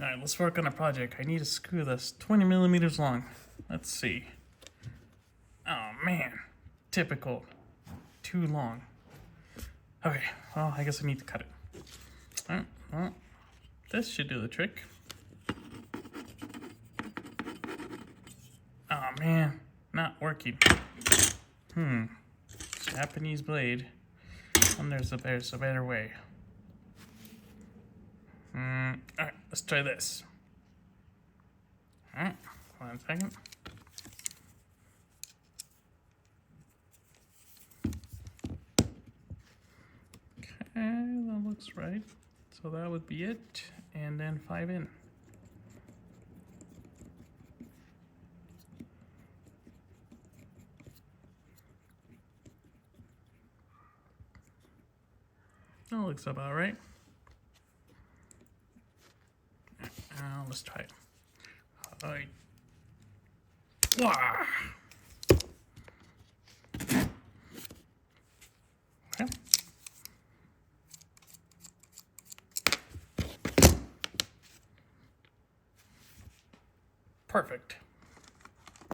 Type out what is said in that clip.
Alright, let's work on a project. I need a screw that's 20 millimeters long. Let's see. Oh man, typical. Too long. Okay, well, I guess I need to cut it. Alright, well, this should do the trick. Oh man, not working. Japanese blade. And there's a better way. Alright, let's try this. Alright, 1 second. Okay, that looks right. So that would be it. And then 5 in. That looks about right. Let's try it. Alright. Wah! Okay. Perfect.